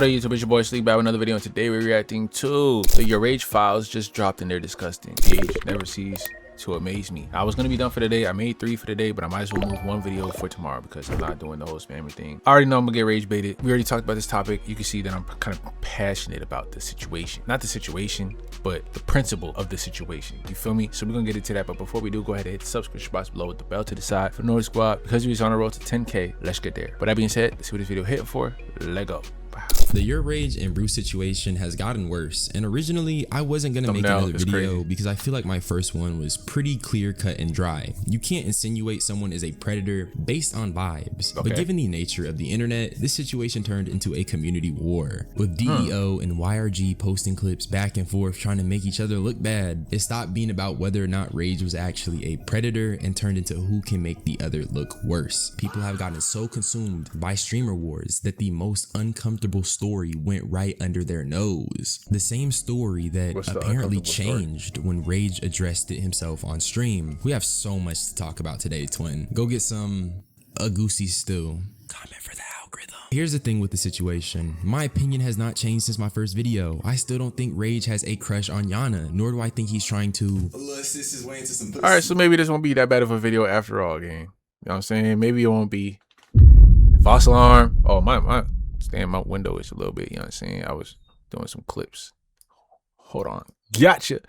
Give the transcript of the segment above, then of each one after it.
What up, YouTube? It's your boy Sleep back with another video, and today we're reacting to the Yourrage files just dropped, and they're disgusting. Age never cease to amaze me. I was gonna be done for the day. I made 3 for the day, but I might as well move 1 video for tomorrow because I'm not doing the whole spammy thing. I already know I'm gonna get rage baited. We already talked about this topic. You can see that I'm kind of passionate about the situation. Not the situation, but the principle of the situation. You feel me? So we're gonna get into that. But before we do, go ahead and hit the subscription box below with the bell to the side for the Noise Squad. Because we're on the road to 10K, let's get there. But that being said, let's see what this video hitting for. Let go. The Yourrage and Bruce situation has gotten worse, and originally I wasn't gonna make another video because I feel like my first one was pretty clear cut and dry. You can't insinuate someone is a predator based on vibes. But given the nature of the internet, this situation turned into a community war, with DEO and YRG posting clips back and forth trying to make each other look bad. It stopped being about whether or not Rage was actually a predator and turned into who can make the other look worse. People have gotten so consumed by streamer wars that the most uncomfortable story went right under their nose. The same story that apparently changed when Rage addressed it himself on stream. We have so much to talk about today, twin. Go get some goosey stew. Comment for the algorithm. Here's the thing with the situation. My opinion has not changed since my first video. I still don't think Rage has a crush on Yana, nor do I think he's trying to. Alright, so maybe this won't be that bad of a video after all, gang. You know what I'm saying? Maybe it won't be. False alarm. Oh, my window is a little bit, you know what I'm saying? I was doing some clips. Hold on. Gotcha.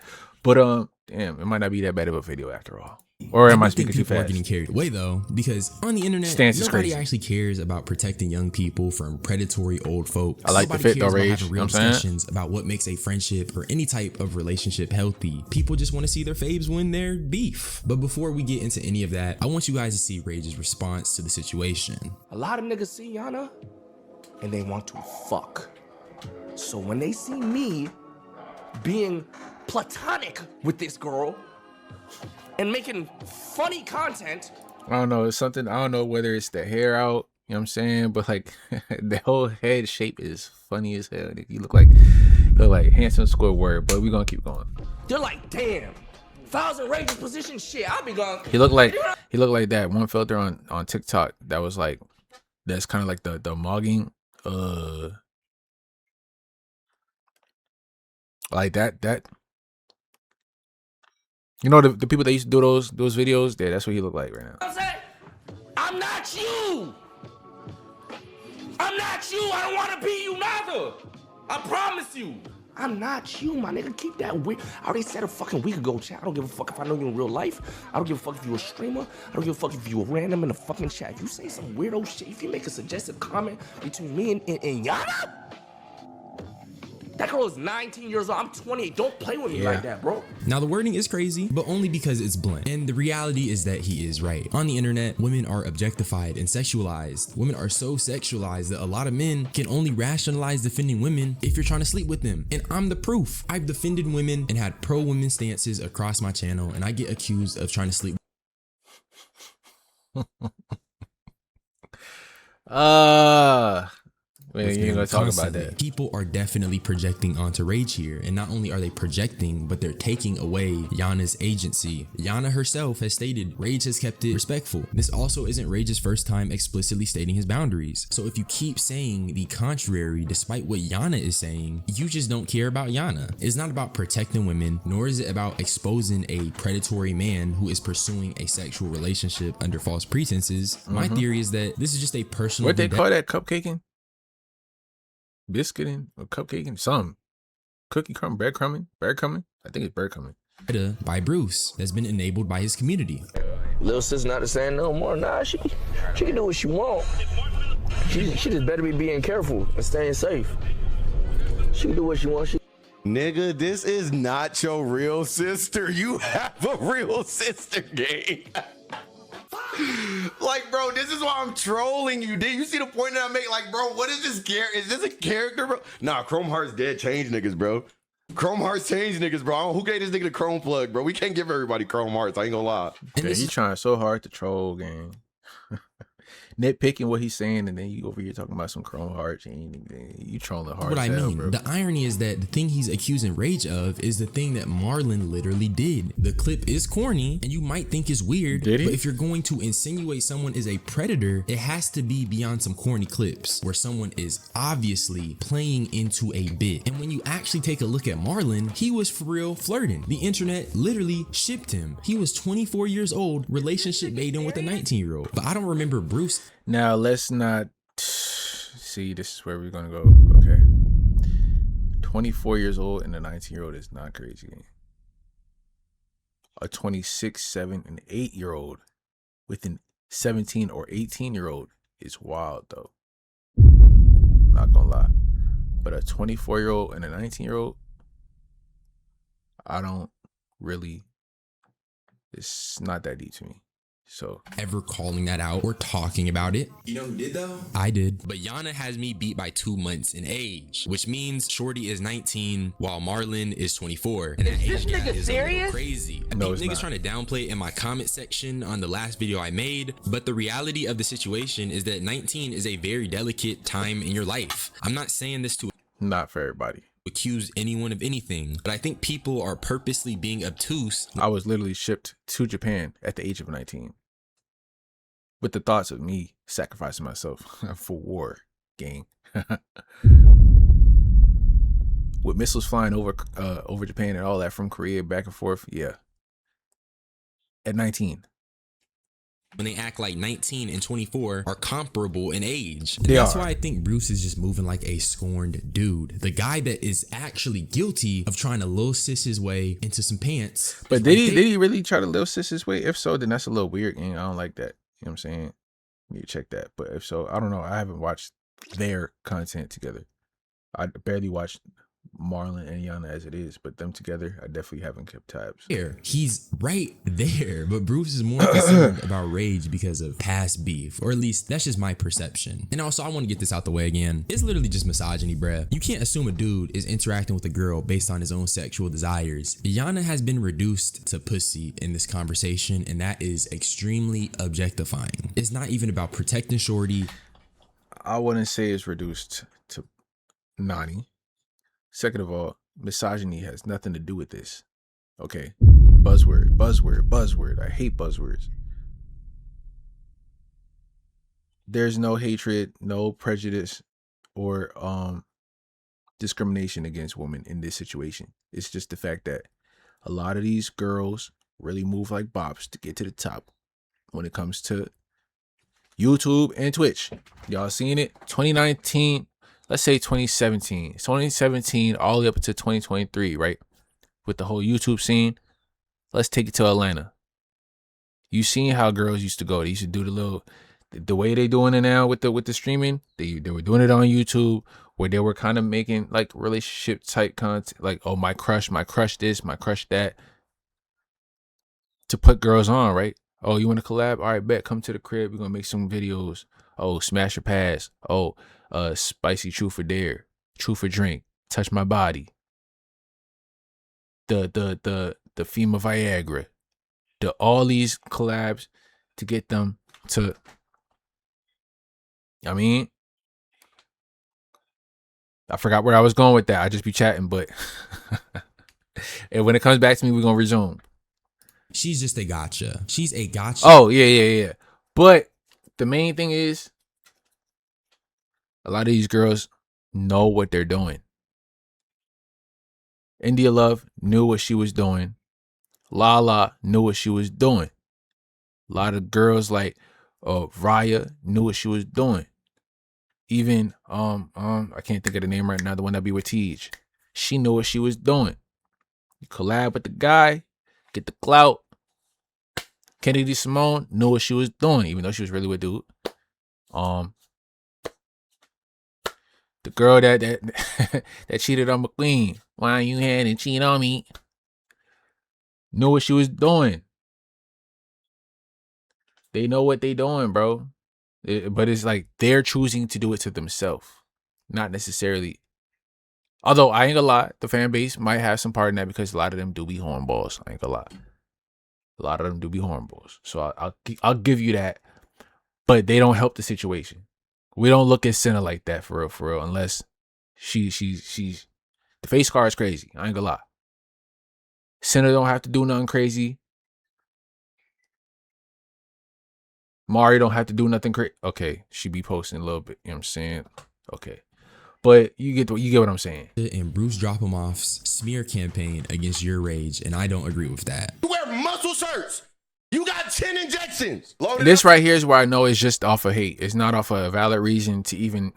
But damn, it might not be that bad of a video after all. Or am I speaking too fast? People are getting carried away though, because on the internet, nobody actually cares about protecting young people from predatory old folks. I like the fit though, Rage. You know what I'm saying? Discussions about what makes a friendship or any type of relationship healthy. People just want to see their faves win their beef. But before we get into any of that, I want you guys to see Rage's response to the situation. A lot of niggas see Yana and they want to fuck. So when they see me being platonic with this girl and making funny content, I don't know, it's something, I don't know whether it's the hair out, you know what I'm saying, but like the whole head shape is funny as hell. You look like handsome Squidward, but we're gonna keep going. They're like, damn, 1,000 Rage's position, shit, I'll be gone. He looked like that one filter on TikTok that was like, that's kind of like the mogging, like that you know, the people that used to do those videos, yeah, that's what he look like right now. I'm not you. I'm not you. I don't want to be you neither. I promise you. I'm not you, my nigga. Keep that weird. I already said a fucking week ago, chat. I don't give a fuck if I know you in real life. I don't give a fuck if you're a streamer. I don't give a fuck if you're a random in the fucking chat. If you say some weirdo shit, if you make a suggestive comment between me and Yana, that girl is 19 years old. I'm 28. Don't play with me like that, bro. Now, the wording is crazy, but only because it's blunt. And the reality is that he is right. On the internet, women are objectified and sexualized. Women are so sexualized that a lot of men can only rationalize defending women if you're trying to sleep with them. And I'm the proof. I've defended women and had pro-women stances across my channel, and I get accused of trying to sleep. Man, you ain't gonna talk about that. People are definitely projecting onto Rage here, and not only are they projecting, but they're taking away Yana's agency. Yana herself has stated Rage has kept it respectful. This also isn't Rage's first time explicitly stating his boundaries. So if you keep saying the contrary despite what Yana is saying, you just don't care about Yana. It's not about protecting women, nor is it about exposing a predatory man who is pursuing a sexual relationship under false pretenses. My theory is that this is just a personal. What they call that, cupcaking? Biscuiting or cupcaking, some cookie crumb, breadcrumbing. I think it's breadcrumbing. By Bruce that's been enabled by his community. Little sis not saying no more. Nah, she can do what she want. She just better be being careful and staying safe. She can do what she wants. Nigga, this is not your real sister. You have a real sister, gang. Like, bro, this is why I'm trolling you. Did you see the point that I make? Like, bro, what is this character? Is this a character, bro? Nah, Chrome Hearts dead change niggas, bro. Chrome Hearts change niggas, bro. Who gave this nigga the Chrome plug, bro? We can't give everybody Chrome Hearts. I ain't gonna lie. Yeah, you trying so hard to troll, gang. nitpicking what he's saying, and then you over here talking about some chrome hearts, and you trolling hard. What as I hell, mean, bro. the irony is that the thing he's accusing Rage of is the thing that Marlon literally did. The clip is corny, and you might think it's weird, Did he? but if you're going to insinuate someone is a predator, it has to be beyond some corny clips where someone is obviously playing into a bit. And when you actually take a look at Marlon, he was for real flirting. The internet literally shipped him. He was 24 years old, relationship made him with a 19-year-old. But I don't remember Bruce. Now let's not see. This is where we're gonna go. Okay, 24 years old and a 19-year-old is not crazy. A 26, 7, and 8-year-old with an 17 or 18-year-old is wild though. Not gonna lie, but a 24-year-old and a 19-year-old, I don't really. It's not that deep to me. So Ever calling that out or talking about it. You know who did though? I did. But Yana has me beat by 2 months in age, which means Shorty is 19 while Marlon is 24. And that age gap is a little crazy. I No, think it's niggas not. trying to downplay it in my comment section on the last video I made, but the reality of the situation is that 19 is a very delicate time in your life. I'm not saying this to not for everybody. accuse anyone of anything, but I think people are purposely being obtuse. I was literally shipped to Japan at the age of 19 with the thoughts of me sacrificing myself for war, gang. With missiles flying over Japan and all that from Korea back and forth, yeah. At 19. When they act like 19 and 24 are comparable in age. They That's are. why I think Bruce is just moving like a scorned dude. The guy that is actually guilty of trying to lil sis his way into some pants. But did he really try to little sis his way? If so, then that's a little weird, and I don't like that. You know what I'm saying? You need to check that. But if so, I don't know. I haven't watched their content together. I barely watched Marlon and Yana as it is, but them together, I definitely haven't kept tabs. Here, he's right there, but Bruce is more concerned about Rage because of past beef, or at least that's just my perception. And also, I want to get this out the way again. It's literally just misogyny, bruh. You can't assume a dude is interacting with a girl based on his own sexual desires. Yana has been reduced to pussy in this conversation, and that is extremely objectifying. It's not even about protecting Shorty. I wouldn't say it's reduced to Nani. Second of all, misogyny has nothing to do with this. Okay? Buzzword. I hate buzzwords. There's no hatred, no prejudice, or discrimination against women in this situation. It's just the fact that a lot of these girls really move like bops to get to the top when it comes to YouTube and Twitch. Y'all seen it? 2019, let's say 2017 all the way up to 2023, right? With the whole YouTube scene. Let's take it to Atlanta. You seen how girls used to go. They used to do the way they doing it now with the streaming. They were doing it on YouTube, where they were kind of making like relationship type content, like, oh, my crush this, my crush that, to put girls on, right? Oh, you want to collab? All right, bet. Come to the crib. We're gonna make some videos. Oh, smash or pass. Oh, spicy truth or dare, truth or drink, touch my body. The FEMA Viagra, all these collabs to get them to. I mean, I forgot where I was going with that. I just be chatting, but and when it comes back to me, we're gonna resume. She's just a gotcha. She's a gotcha. Oh, yeah. But the main thing is, a lot of these girls know what they're doing. India Love knew what she was doing. Lala knew what she was doing. A lot of girls like Raya knew what she was doing. Even I can't think of the name right now, the one that be with Tej. She knew what she was doing. You collab with the guy, get the clout. Kennedy Simone knew what she was doing, even though she was really with dude. The girl that that cheated on McQueen, why you had and cheat on me, knew what she was doing. They know what they doing, bro. But it's like they're choosing to do it to themselves, not necessarily. Although I ain't gonna lie, the fan base might have some part in that, because a lot of them do be hornballs. I ain't gonna lie. A lot of them do be hornballs. So I'll give you that. but they don't help the situation. We don't look at Senna like that for real, unless she's the face card is crazy. I ain't gonna lie. Senna don't have to do nothing crazy. Mari don't have to do nothing crazy. Okay, she be posting a little bit. You know what I'm saying? Okay. But you get what I'm saying. And Bruce drop him off's smear campaign against Yourrage, and I don't agree with that. You wear muscle shirts. You got 10 injections. This right here is where I know it's just off of hate. It's not off of a valid reason to even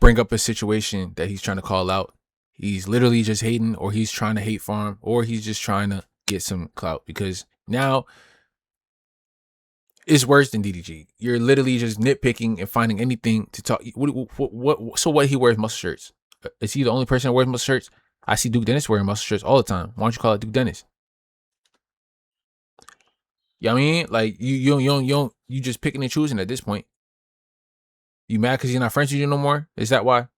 bring up a situation that he's trying to call out. He's literally just hating, or he's trying to hate farm, or he's just trying to get some clout, because now it's worse than DDG. You're literally just nitpicking and finding anything to talk. So what? He wears muscle shirts. Is he the only person that wears muscle shirts? I see Duke Dennis wearing muscle shirts all the time. Why don't you call it Duke Dennis? You know what I mean? Like you just picking and choosing at this point. You mad because you're not friends with you no more? Is that why?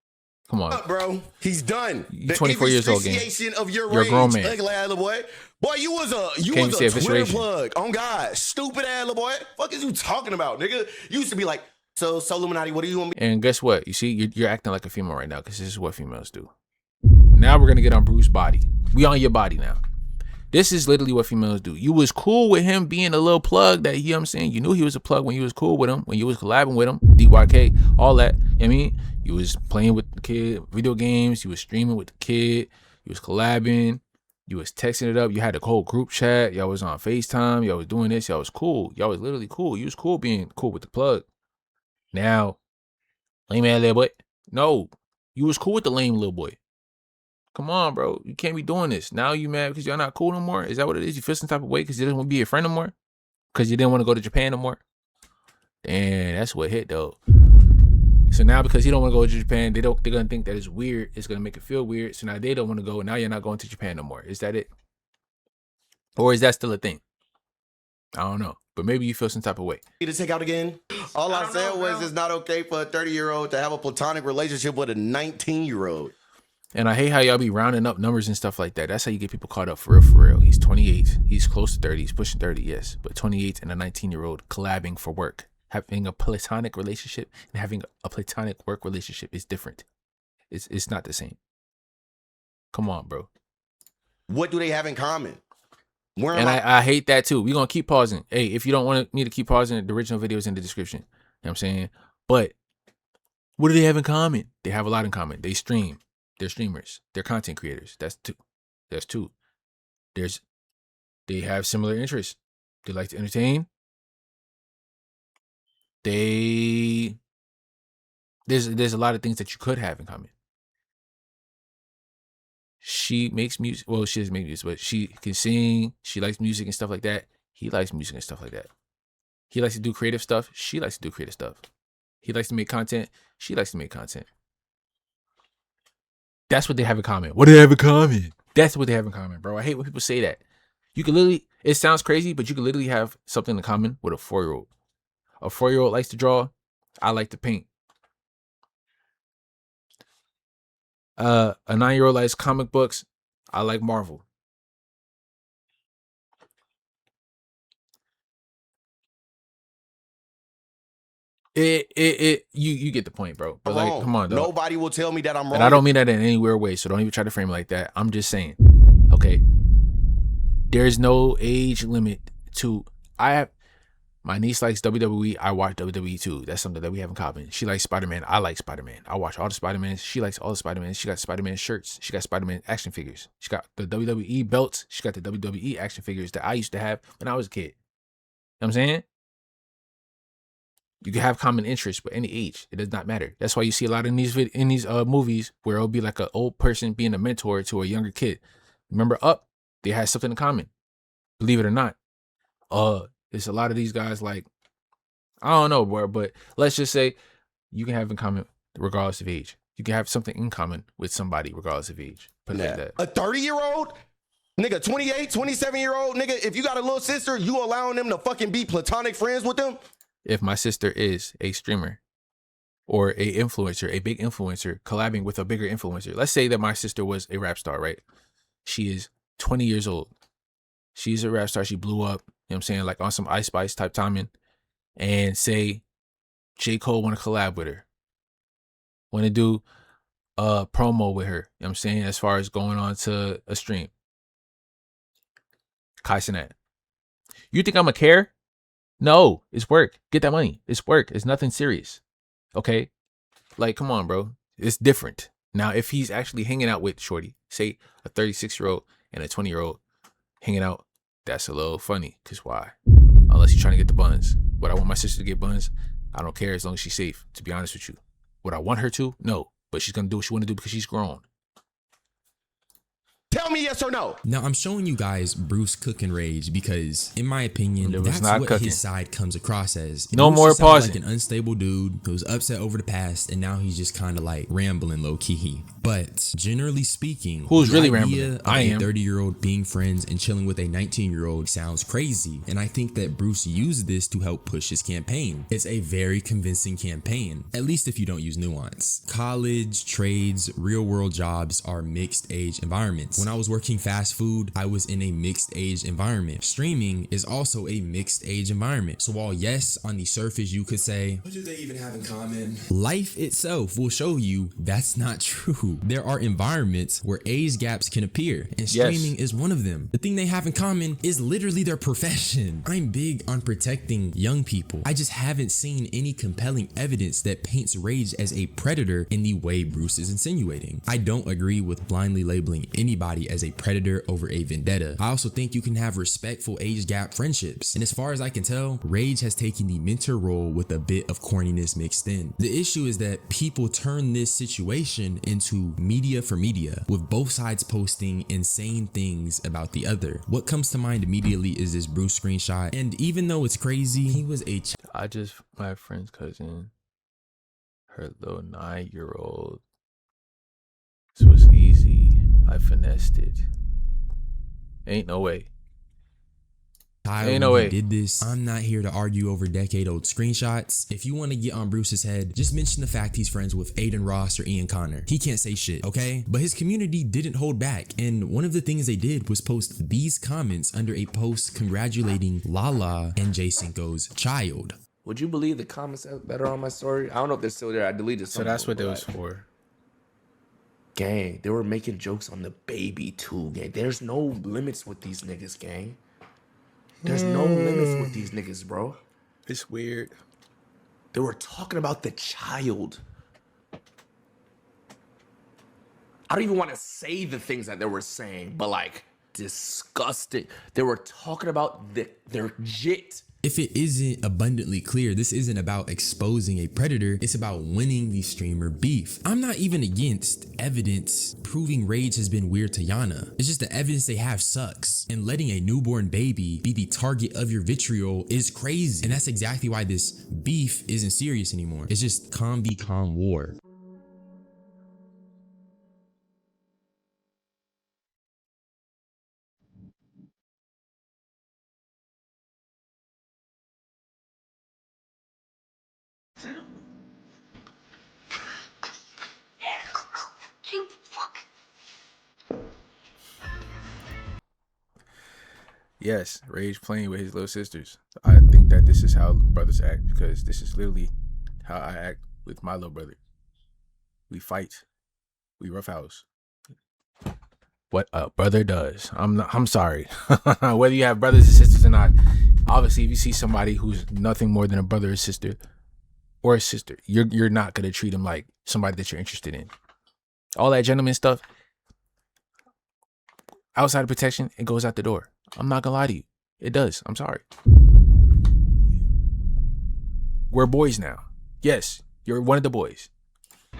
Come on, bro. He's done. You're 24 years old, gang. Of your You're a grown man. Ugly ass little boy. Boy, you was a Twitter plug. On God, stupid ass little boy. Fuck is you talking about, nigga? You used to be like, so Illuminati, what do you want me? And guess what? You see, you're acting like a female right now, because this is what females do. Now we're gonna get on Bruce's body. We on your body now. This is literally what females do. You was cool with him being a little plug that, you know what I'm saying? You knew he was a plug when you was cool with him, when you was collabing with him, DYK, all that. You know what I mean? You was playing with the kid, video games, you was streaming with the kid, you was collabing, you was texting it up, you had a whole group chat, y'all was on FaceTime, y'all was doing this, y'all was cool. Y'all was literally cool. You was cool being cool with the plug. Now, lame ass little boy. No, you was cool with the lame little boy. Come on, bro. You can't be doing this. Now you mad because y'all not cool no more? Is that what it is? You feel some type of way because you didn't want to be your friend no more? Because you didn't want to go to Japan no more? Damn, that's what hit, though. So now because he don't want to go to Japan, they're going to think that it's weird. It's going to make it feel weird. So now they don't want to go. Now you're not going to Japan no more. Is that it? Or is that still a thing? I don't know. But maybe you feel some type of way. To take out again? All I said was it's not okay for a 30-year-old to have a platonic relationship with a 19-year-old. And I hate how y'all be rounding up numbers and stuff like that. That's how you get people caught up for real. He's 28. He's close to 30. He's pushing 30, yes. But 28 and a 19-year-old collabing for work. Having a platonic relationship and having a platonic work relationship is different. It's not the same. Come on, bro. What do they have in common? I hate that too. We're going to keep pausing. Hey, if you don't want me to keep pausing, the original video is in the description. You know what I'm saying? But what do they have in common? They have a lot in common. They stream. They're streamers. They're content creators. That's two. They have similar interests. They like to entertain. There's a lot of things that you could have in common. She makes music. Well, she doesn't make music, but she can sing. She likes music and stuff like that. He likes music and stuff like that. He likes to do creative stuff. She likes to do creative stuff. He likes to make content. She likes to make content. That's what they have in common. What do they have in common? That's what they have in common, bro. I hate when people say that. You can literally, it sounds crazy, but you can literally have something in common with a 4-year-old. A 4-year-old likes to draw. I like to paint. A 9-year-old likes comic books. I like Marvel. You get the point, bro. But like, come on, dog. Nobody will tell me that I'm wrong. And I don't mean that in any weird way, so don't even try to frame it like that. I'm just saying, okay. There's no age limit to. My niece likes WWE. I watch WWE too. That's something that we have in common. She likes Spider-Man. I like Spider-Man. I watch all the Spider-Mans. She likes all the Spider-Mans. She got Spider-Man shirts. She got Spider-Man action figures. She got the WWE belts. She got the WWE action figures that I used to have when I was a kid. You know what I'm saying? You can have common interests with any age. It does not matter. That's why you see a lot in these movies where it'll be like an old person being a mentor to a younger kid. Remember Up? They had something in common. Believe it or not. There's a lot of these guys like, I don't know, bro, but let's just say you can have in common regardless of age. You can have something in common with somebody regardless of age. Put it like that. A 30-year-old? Nigga, 28, 27-year-old? Nigga, if you got a little sister, you allowing them to fucking be platonic friends with them? If my sister is a streamer or a influencer, a big influencer, collabing with a bigger influencer. Let's say that my sister was a rap star, right? She is 20 years old. She's a rap star. She blew up, you know what I'm saying? Like on some Ice Spice type timing. And say J. Cole want to collab with her. Want to do a promo with her. You know what I'm saying? As far as going on to a stream. Kai Cenat. You think I'm going to care? No, it's work. Get that money. It's work. It's nothing serious. Okay? Like, come on, bro. It's different. Now, if he's actually hanging out with Shorty, say a 36-year-old and a 20-year-old hanging out, that's a little funny. Because why? Unless you're trying to get the buns. Would I want my sister to get buns? I don't care as long as she's safe, to be honest with you. Would I want her to? No. But she's going to do what she want to do because she's grown. Tell me yes or no. Now, I'm showing you guys Bruce cooking Rage because, in my opinion, that's what cooking. his side comes across as. No more pausing. Like an unstable dude who's upset over the past, and now he's just kind of like rambling low key. But generally speaking, who's really rambling? I am. A 30-year-old being friends and chilling with a 19-year-old sounds crazy, and I think that Bruce used this to help push his campaign. It's a very convincing campaign, at least if you don't use nuance. College, trades, real-world jobs are mixed-age environments. When I was working fast food, I was in a mixed age environment. Streaming is also a mixed age environment. So while yes, on the surface you could say, what do they even have in common? Life itself will show you that's not true. There are environments where age gaps can appear, and streaming is one of them. The thing they have in common is literally their profession. I'm big on protecting young people. I just haven't seen any compelling evidence that paints Rage as a predator in the way Bruce is insinuating. I don't agree with blindly labeling anybody as a predator over a vendetta. I also think you can have respectful age gap friendships. And as far as I can tell, Rage has taken the mentor role with a bit of corniness mixed in. The issue is that people turn this situation into media for media, with both sides posting insane things about the other. What comes to mind immediately is this Bruce screenshot, and even though it's crazy, he was my friend's cousin, her little 9-year-old. This was easy. I finessed it. Ain't no way. Ain't no way. Did this. I'm not here to argue over decade-old screenshots. If you want to get on Bruce's head, just mention the fact he's friends with Aiden Ross or Ian Connor. He can't say shit, okay? But his community didn't hold back, and one of the things they did was post these comments under a post congratulating Lala and J Cinco's child. Would you believe the comments that are on my story? I don't know if they're still there. I deleted some. So that's what that was for. Gang, they were making jokes on the baby too, gang. There's no limits with these niggas, gang. There's no limits with these niggas, bro. It's weird. They were talking about the child. I don't even want to say the things that they were saying, but like, disgusting. They were talking about their jit. If it isn't abundantly clear, this isn't about exposing a predator, it's about winning the streamer beef. I'm not even against evidence proving Rage has been weird to Yana. It's just the evidence they have sucks. And letting a newborn baby be the target of your vitriol is crazy. And that's exactly why this beef isn't serious anymore. It's just calm be calm war. Yes, Rage playing with his little sisters. I think that this is how brothers act, because this is literally how I act with my little brother. We fight. We roughhouse. What a brother does. I'm sorry. Whether you have brothers and sisters or not, obviously if you see somebody who's nothing more than a brother or sister, you're not gonna treat them like somebody that you're interested in. All that gentleman stuff, outside of protection, it goes out the door. I'm not gonna lie to you. It does. I'm sorry. We're boys now. Yes, you're one of the boys. Ow,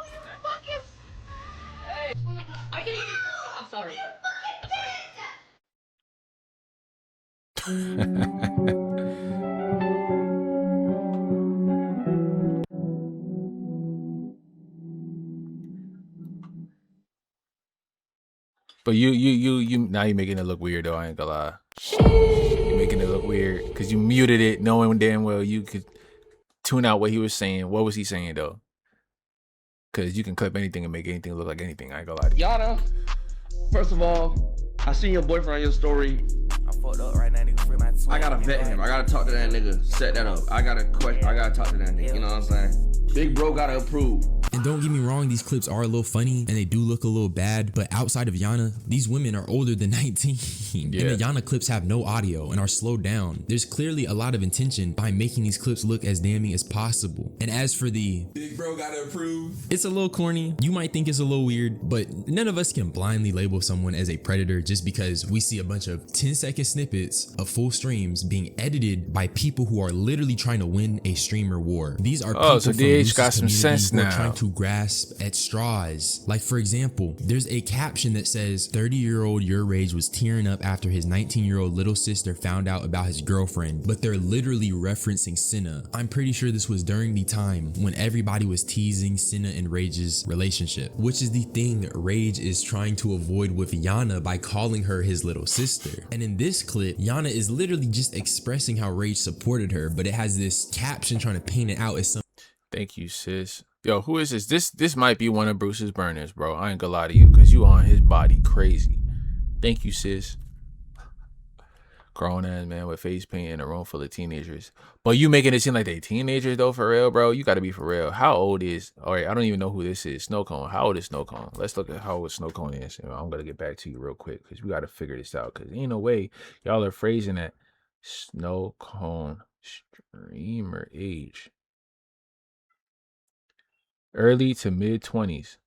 you fucking... Hey. I'm sorry. But you now you're making it look weird though, I ain't gonna lie. You're making it look weird because you muted it knowing damn well you could tune out what he was saying. What was he saying though? Because you can clip anything and make anything look like anything. I ain't gonna lie to you. Yana, first of all, I seen your boyfriend on your story. I'm fucked up right now, nigga. Free my I gotta vet him. I gotta talk to that nigga. Set that up. I gotta talk to that nigga. You know what I'm saying? Big bro gotta approve. And don't get me wrong, these clips are a little funny and they do look a little bad, but outside of Yana, these women are older than 19. Yeah. And the Yana clips have no audio and are slowed down. There's clearly a lot of intention by making these clips look as damning as possible. And as for the big bro gotta approve, it's a little corny. You might think it's a little weird, but none of us can blindly label someone as a predator just because we see a bunch of 10-second snippets of full streams being edited by people who are literally trying to win a streamer war. These are people so from DH got some sense who are now. trying to grasp at straws. Like, for example, there's a caption that says 30-year-old Yourrage was tearing up after his 19-year-old little sister found out about his girlfriend, but they're literally referencing Senna. I'm pretty sure this was during the time when everybody was teasing Senna and Rage's relationship, which is the thing Rage is trying to avoid with Yana by calling her his little sister. And in this clip, Yana is literally just expressing how Rage supported her, but it has this caption trying to paint it out as some. Thank you, sis. Yo, who is this? This might be one of Bruce's burners, bro. I ain't gonna lie to you, because you on his body crazy. Thank you, sis. Grown ass man with face paint in a room full of teenagers. But you making it seem like they teenagers, though, for real, bro? You gotta be for real. How old is... All right, I don't even know who this is. Snowcone. How old is Snowcone? Let's look at how old Snowcone is. I'm gonna get back to you real quick, because we gotta figure this out, because ain't no way y'all are phrasing that Snowcone streamer age. Early to mid 20s.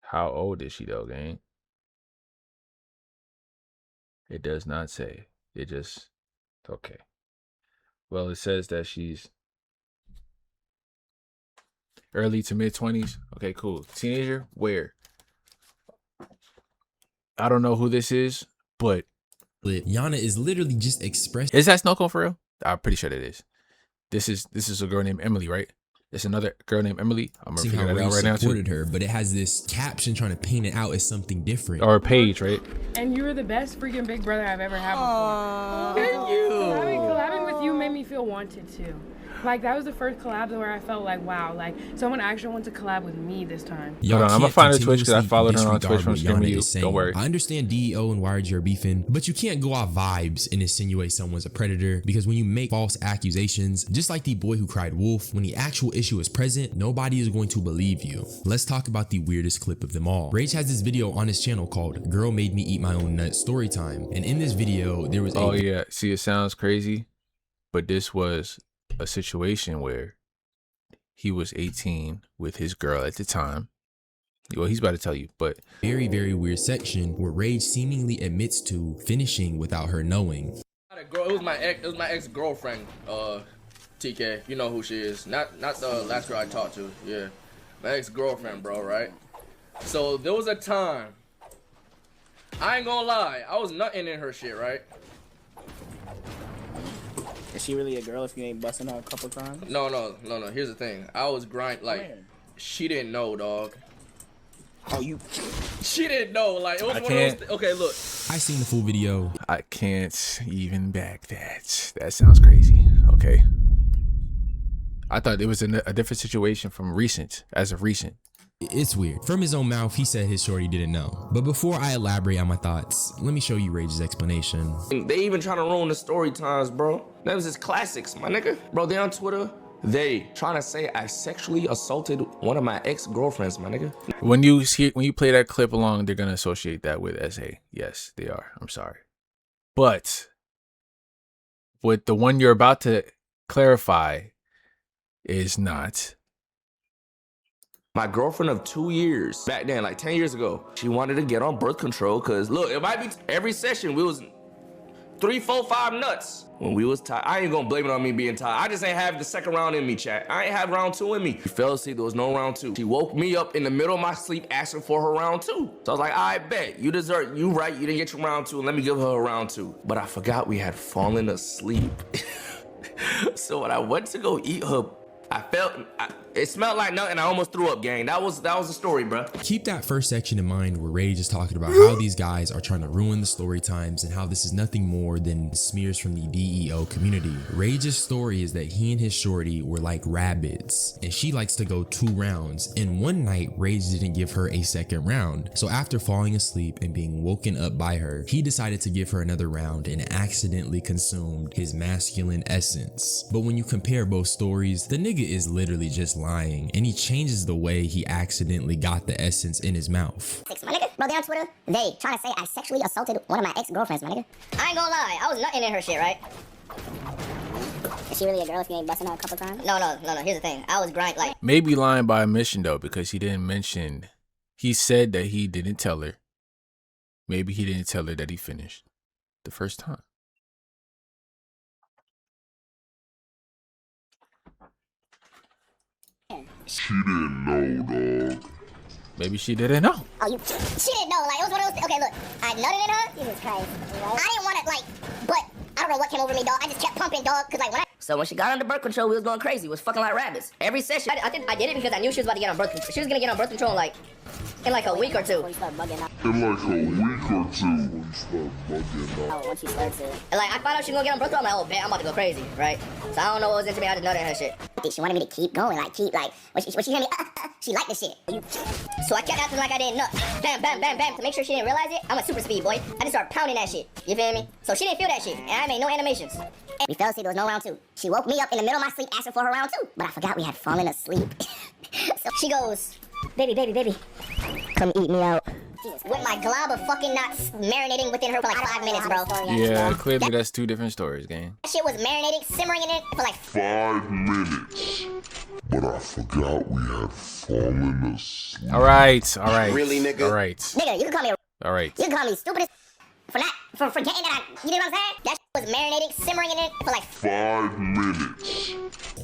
How old is she though, gang? It does not say. It just... Okay. Well, it says that she's early to mid 20s. Okay, cool. Teenager? Where? I don't know who this is, but Yana is literally just expressing. Is that Snowcone for real? I'm pretty sure that is. This is a girl named Emily, right? There's another girl named Emily. I'm gonna figure that out right now too. Her, but it has this caption trying to paint it out as something different. Or a page, right? And you were the best freaking big brother I've ever had before. Thank you. Collabing with you made me feel wanted too. Like, that was the first collab where I felt like, wow, like someone actually wanted to collab with me this time. Hold on, I'm gonna find her Twitch because I followed her on Twitch from streaming you. Don't worry. I understand DEO and Yourrage are beefing, but you can't go off vibes and insinuate someone's a predator, because when you make false accusations, just like the boy who cried wolf, when the actual issue is present, nobody is going to believe you. Let's talk about the weirdest clip of them all. Rage has this video on his channel called "Girl Made Me Eat My Own Nut Storytime," and in this video, there was yeah, see, it sounds crazy, but this was a situation where he was 18 with his girl at the time. Well, he's about to tell you, but very, very weird section where Rage seemingly admits to finishing without her knowing. It was my ex-girlfriend, TK. You know who she is. Not the last girl I talked to. Yeah, my ex-girlfriend, bro. Right. So there was a time. I ain't gonna lie. I was nutting in her shit, right? Is she really a girl if you ain't busting her a couple times? No. Here's the thing. I was she didn't know, dog. Oh, you... She didn't know. Like, it was one of those... Okay, look. I seen the full video. I can't even back that. That sounds crazy. Okay. I thought it was a different situation from recent, as of recent. It's weird. From his own mouth, he said his shorty didn't know. But before I elaborate on my thoughts, let me show you Rage's explanation. They even trying to ruin the story times, bro. That was his classics, my nigga. Bro, they on Twitter. They trying to say I sexually assaulted one of my ex-girlfriends, my nigga. When you play that clip along, they're gonna associate that with SA. Yes, they are. I'm sorry. But with the one you're about to clarify is not. My girlfriend of 2 years, back then, like 10 years ago, she wanted to get on birth control because, look, it might be every session we was 3, 4, 5 nuts. When we was tired, I ain't gonna blame it on me being tired. I just ain't have the second round in me, chat. I ain't have round 2 in me. She fell asleep, there was no round 2. She woke me up in the middle of my sleep asking for her round 2. So I was like, I bet, you deserve, you right, you didn't get your round 2, let me give her a round 2. But I forgot we had fallen asleep. So when I went to go eat her, It smelled like nothing. I almost threw up, gang. That was the story, bro. Keep that first section in mind where Rage is talking about how these guys are trying to ruin the story times and how this is nothing more than smears from the DEO community. Rage's story is that he and his shorty were like rabbits, and she likes to go 2 rounds, and one night Rage didn't give her a second round. So after falling asleep and being woken up by her, he decided to give her another round and accidentally consumed his masculine essence. But when you compare both stories, the nigga is literally just lying, and he changes the way he accidentally got the essence in his mouth. My nigga, bro, they on Twitter, they trying to say I sexually assaulted one of my ex-girlfriends, my nigga. I ain't gonna lie, I was nutting in her shit, right? Is she really a girl if you ain't busting her a couple times? No, here's the thing. I was grind like... Maybe lying by omission though, because he didn't mention, he said that he didn't tell her. Maybe he didn't tell her that he finished the first time. She didn't know, dog. Maybe she didn't know. Oh, she didn't know. Like, it was one of those... Okay, look. I nutted in her. Jesus Christ. I didn't want to, like... But I don't know what came over me, dog. I just kept pumping, dog. Because, like, when I... So when she got under birth control, we was going crazy. We was fucking like rabbits. Every session, I did it because I knew she was about to get on birth control. She was going to get on birth control in like a week or two. In like a week or two. Oh, once she starts it. And like, I found out she was going to get on birth control. I'm like, oh, man, I'm about to go crazy, right? So I don't know what was into me. I just nutted in her shit. She wanted me to keep going, like, when she hear me, she liked the shit. So I kept acting like I didn't nut. Bam, bam, bam, bam. To make sure she didn't realize it, I'm a super speed boy. I just started pounding that shit. You feel me? So she didn't feel that shit. And I made no animations. We fell asleep, there was no round 2. She woke me up in the middle of my sleep asking for her round 2. But I forgot we had fallen asleep. So she goes, baby. Come eat me out. With my glob of fucking nuts marinating within her for like 5 minutes, bro. Yeah, clearly that's 2 different stories, gang. That shit was marinating, simmering in it for like 5 minutes. But I forgot we had fallen asleep. All right. Really, nigga? All right. Nigga, you can call me All right. You can call me stupid for forgetting that you know what I'm saying? that shit was marinating, simmering in it for like 5 minutes.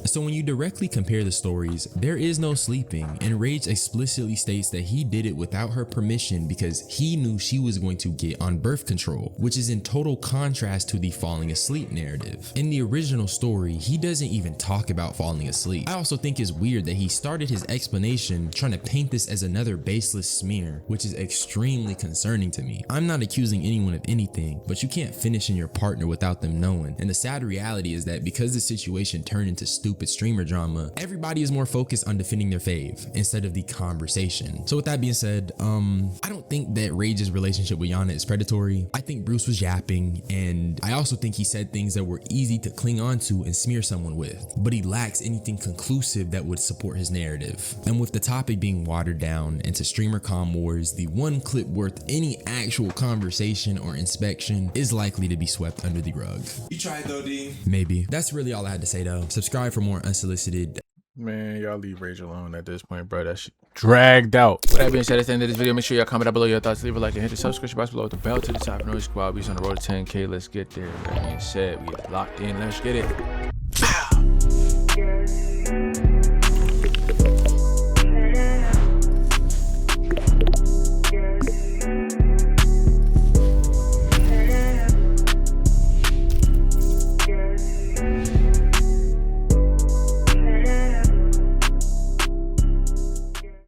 So when you directly compare the stories, there is no sleeping, and Rage explicitly states that he did it without her permission because he knew she was going to get on birth control, which is in total contrast to the falling asleep narrative. In the original story, he doesn't even talk about falling asleep. I also think it's weird that he started his explanation trying to paint this as another baseless smear, which is extremely concerning to me. I'm not accusing anyone of anything, but you can't finish in your partner without them knowing, and the sad reality is that because the situation turned into stupid streamer drama, everybody is more focused on defending their fave instead of the conversation. So with that being said, I don't think that Rage's relationship with Yana is predatory. I think Bruce was yapping, and I also think he said things that were easy to cling on to and smear someone with, but he lacks anything conclusive that would support his narrative. And with the topic being watered down into streamer comm wars, the one clip worth any actual conversation or inspection is likely to be swept under the rug. You tried though, D. Maybe. That's really all I had to say though. Subscribe for more unsolicited. Man, y'all leave Rage alone at this point, bro. That shit dragged out. With that being said, at the end of this video, make sure y'all comment down below your thoughts, leave a like, and hit the subscription box below with the bell to the top. Noise Squad, we's on the road to 10K. Let's get there. With that being said, we locked in. Let's get it.